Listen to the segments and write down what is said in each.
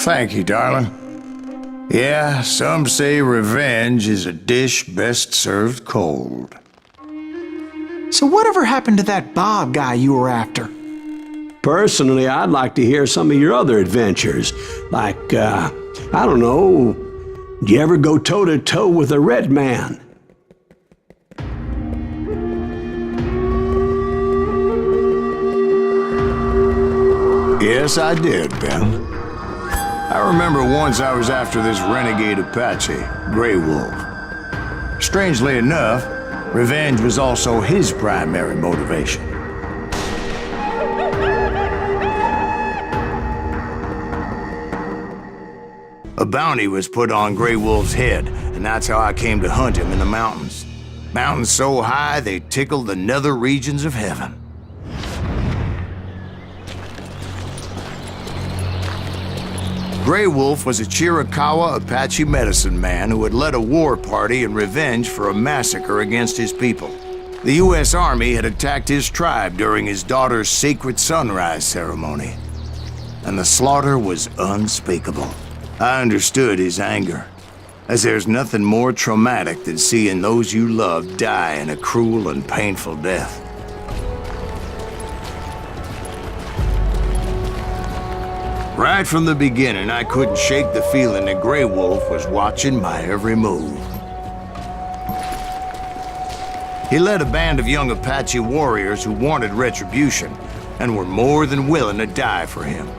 Thank you, darling. Yeah, some say revenge is a dish best served cold. So whatever happened to that Bob guy you were after? Personally, I'd like to hear some of your other adventures. Like, I don't know, did you ever go toe-to-toe with a red man? Yes, I did, Ben. I remember once I was after this renegade Apache, Grey Wolf. Strangely enough, revenge was also his primary motivation. A bounty was put on Grey Wolf's head, and that's how I came to hunt him in the mountains. Mountains so high they tickled the nether regions of heaven. Grey Wolf was a Chiricahua Apache medicine man who had led a war party in revenge for a massacre against his people. The U.S. Army had attacked his tribe during his daughter's sacred sunrise ceremony, and the slaughter was unspeakable. I understood his anger, as there's nothing more traumatic than seeing those you love die in a cruel and painful death. Right from the beginning, I couldn't shake the feeling that Grey Wolf was watching my every move. He led a band of young Apache warriors who wanted retribution and were more than willing to die for him.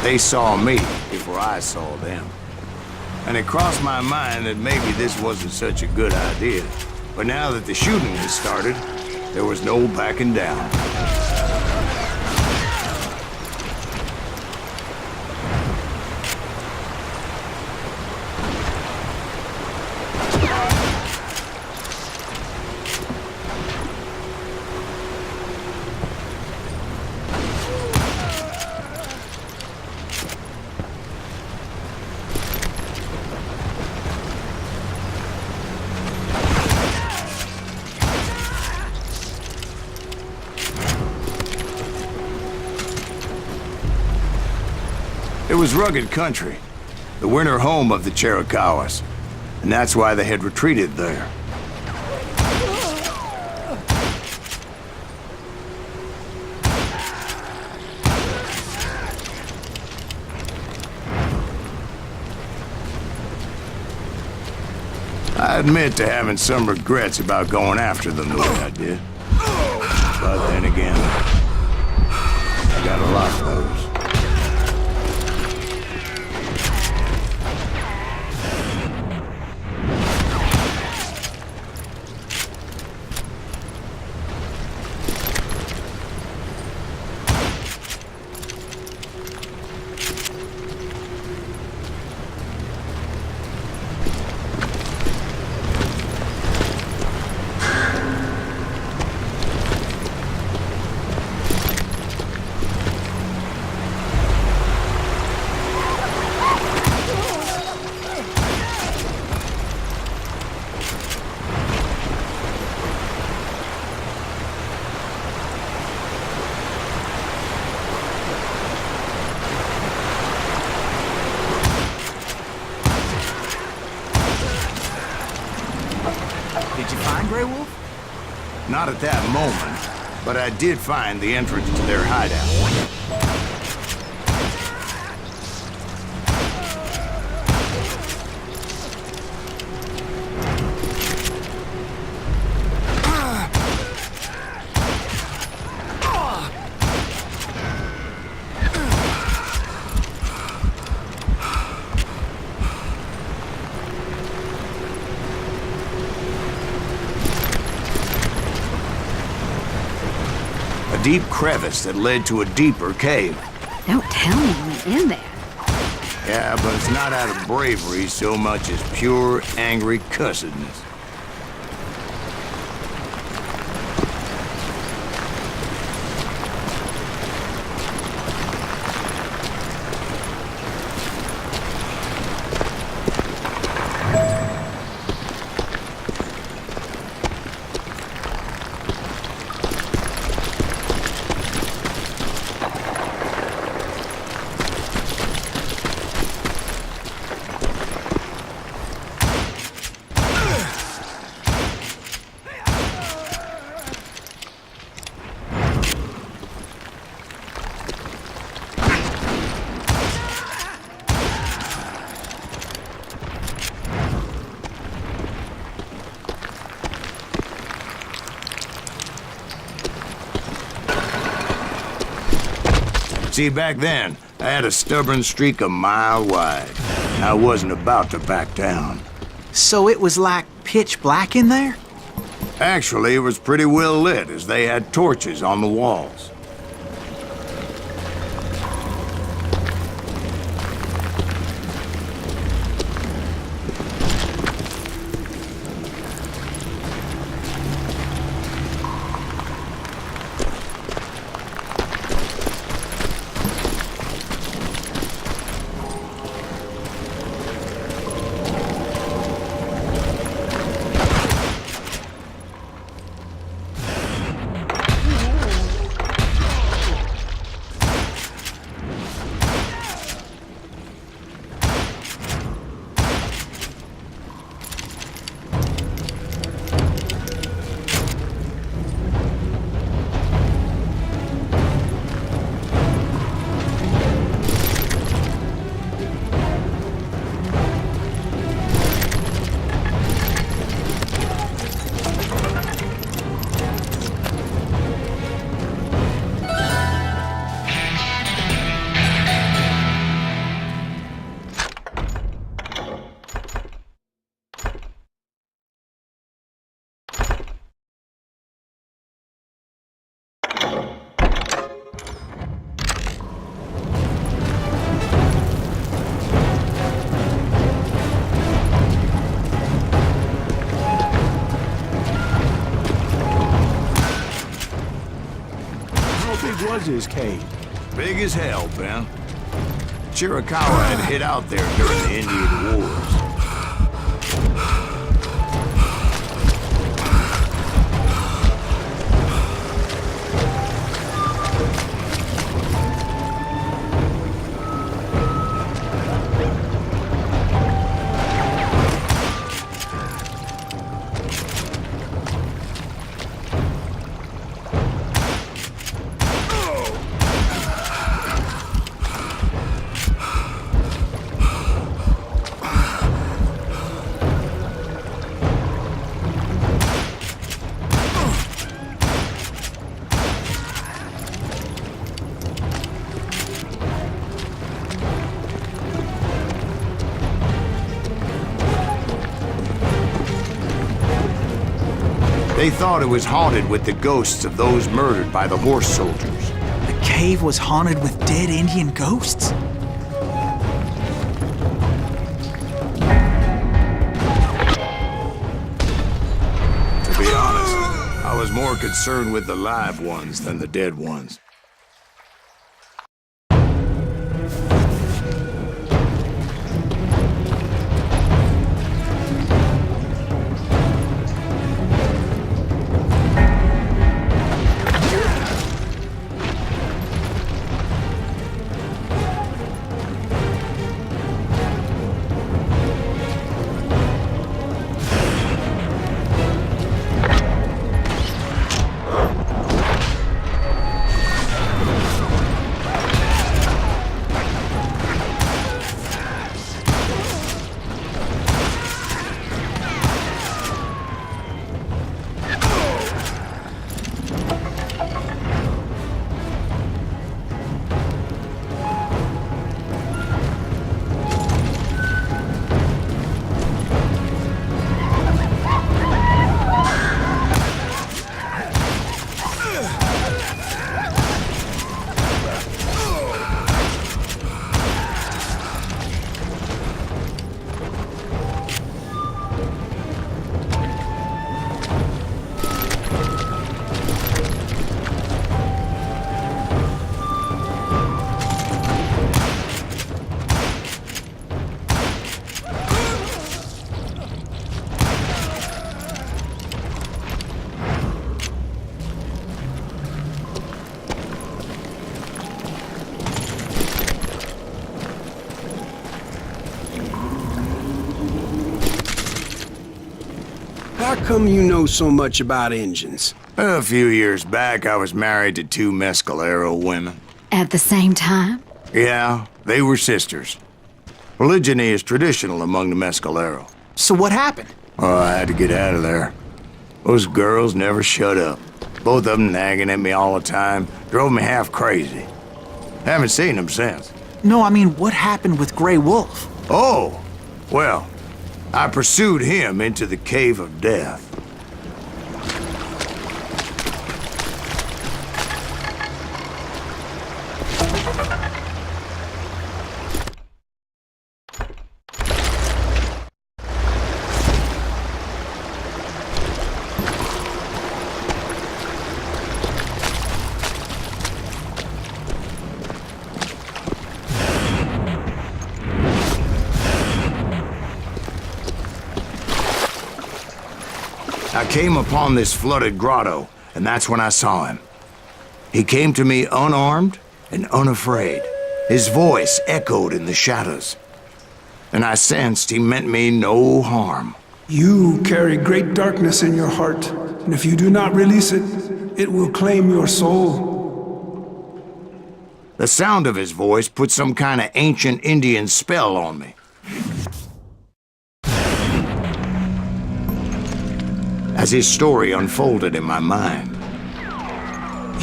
They saw me before I saw them. And it crossed my mind that maybe this wasn't such a good idea. But now that the shooting had started, there was no backing down. It was rugged country, the winter home of the Chiricahuas, and that's why they had retreated there. I admit to having some regrets about going after them the way I did. But then again, I got a lot of those. Did you find Grey Wolf? Not at that moment, but I did find the entrance to their hideout. deep crevice that led to a deeper cave. Don't tell me you went in there. Yeah, but it's not out of bravery so much as pure, angry cussedness. See, back then, I had a stubborn streak a mile wide. I wasn't about to back down. So it was like pitch black in there? Actually, it was pretty well lit, as they had torches on the walls. Was his cave? Big as hell, Ben. Chiricahua had hid out there during the Indian Wars. They thought it was haunted with the ghosts of those murdered by the horse soldiers. The cave was haunted with dead Indian ghosts? To be honest, I was more concerned with the live ones than the dead ones. How come you know so much about engines? A few years back, I was married to 2 Mescalero women. At the same time? Yeah, they were sisters. Polygyny is traditional among the Mescalero. So what happened? Oh, I had to get out of there. Those girls never shut up. Both of them nagging at me all the time. Drove me half crazy. Haven't seen them since. No, I mean, what happened with Grey Wolf? Oh, well, I pursued him into the Cave of Death. I came upon this flooded grotto, and that's when I saw him. He came to me unarmed and unafraid. His voice echoed in the shadows, and I sensed he meant me no harm. You carry great darkness in your heart, and if you do not release it, it will claim your soul. The sound of his voice put some kind of ancient Indian spell on me. As his story unfolded in my mind,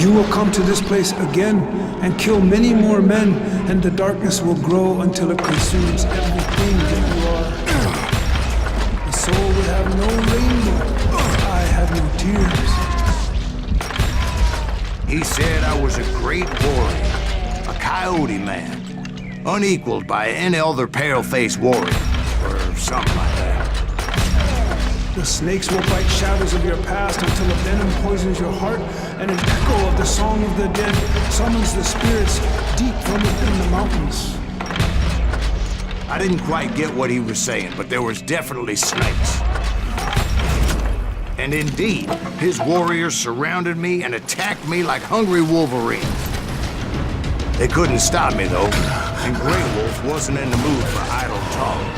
You will come to this place again and kill many more men, and the darkness will grow until it consumes everything that you are. The soul will have no rainbow. I have no tears. he said I was a great warrior, a coyote man, unequaled by any other pale-faced warrior, or something like that. The snakes will bite shadows of your past until a venom poisons your heart, and an echo of the song of the dead summons the spirits deep from within the mountains. I didn't quite get what he was saying, but there was definitely snakes. And indeed, his warriors surrounded me and attacked me like hungry wolverines. They couldn't stop me, though, and Grey Wolf wasn't in the mood for idle talk.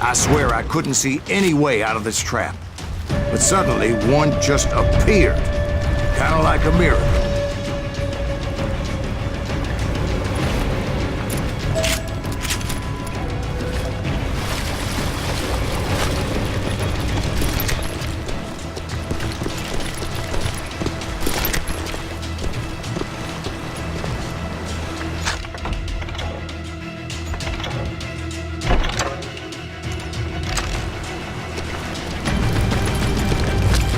I swear I couldn't see any way out of this trap. But suddenly, one just appeared. Kind of like a miracle.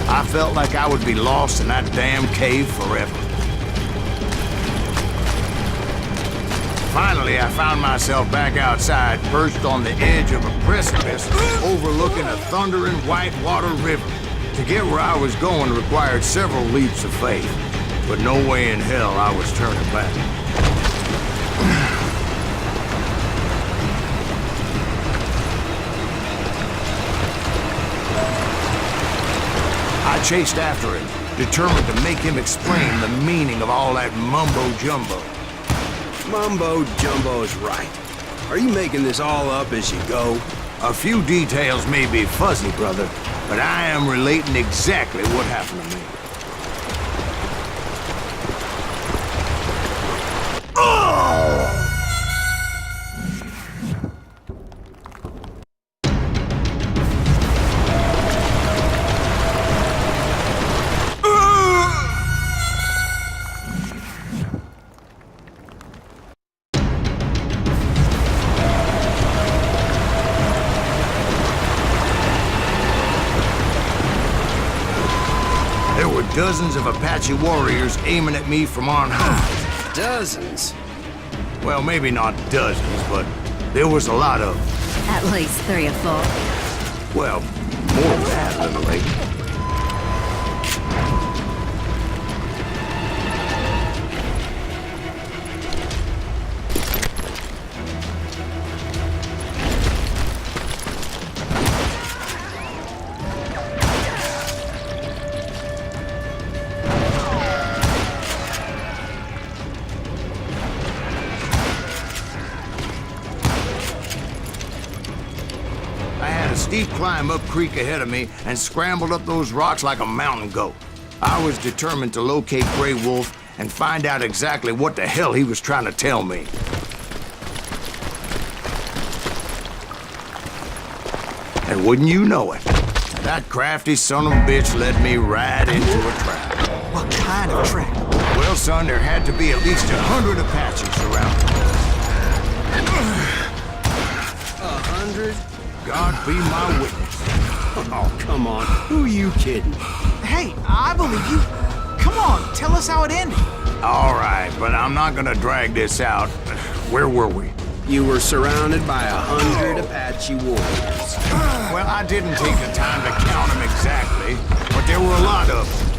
I felt like I would be lost in that damn cave forever. Finally, I found myself back outside, perched on the edge of a precipice overlooking a thundering whitewater river. To get where I was going required several leaps of faith, but no way in hell I was turning back. I chased after him, determined to make him explain the meaning of all that mumbo-jumbo. Mumbo-jumbo is right. Are you making this all up as you go? A few details may be fuzzy, brother, but I am relating exactly what happened to me. There were dozens of Apache warriors aiming at me from on high. Dozens? Well, maybe not dozens, but there was a lot of them. At least 3 or 4. Well, more than that, little lady. climb up creek ahead of me and scrambled up those rocks like a mountain goat. I was determined to locate Grey Wolf and find out exactly what the hell he was trying to tell me. And wouldn't you know it, that crafty son of a bitch led me right into a trap. What kind of trap? Well, son, there had to be at least 100 Apaches around. 100? God be my witness. Oh, come on. Who are you kidding? Hey, I believe you. Come on, tell us how it ended. All right, but I'm not gonna drag this out. Where were we? You were surrounded by 100 Apache warriors. Well, I didn't take the time to count them exactly, but there were a lot of them.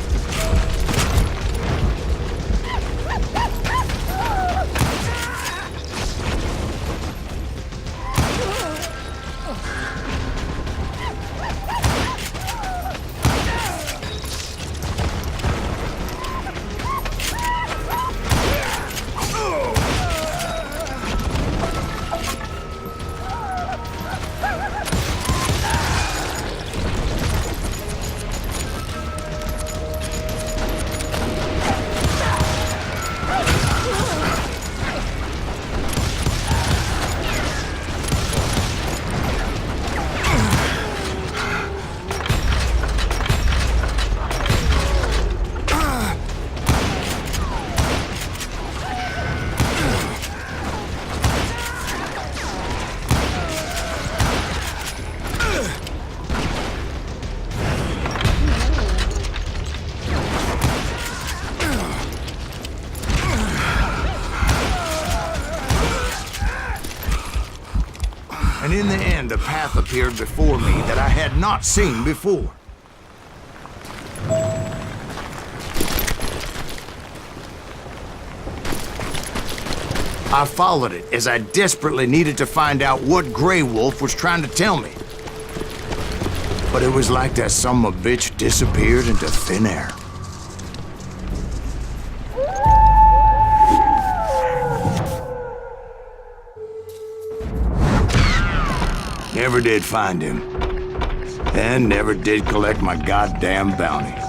And in the end, a path appeared before me that I had not seen before. I followed it as I desperately needed to find out what Grey Wolf was trying to tell me. But it was like that son of a bitch disappeared into thin air. Never did find him. And never did collect my goddamn bounty.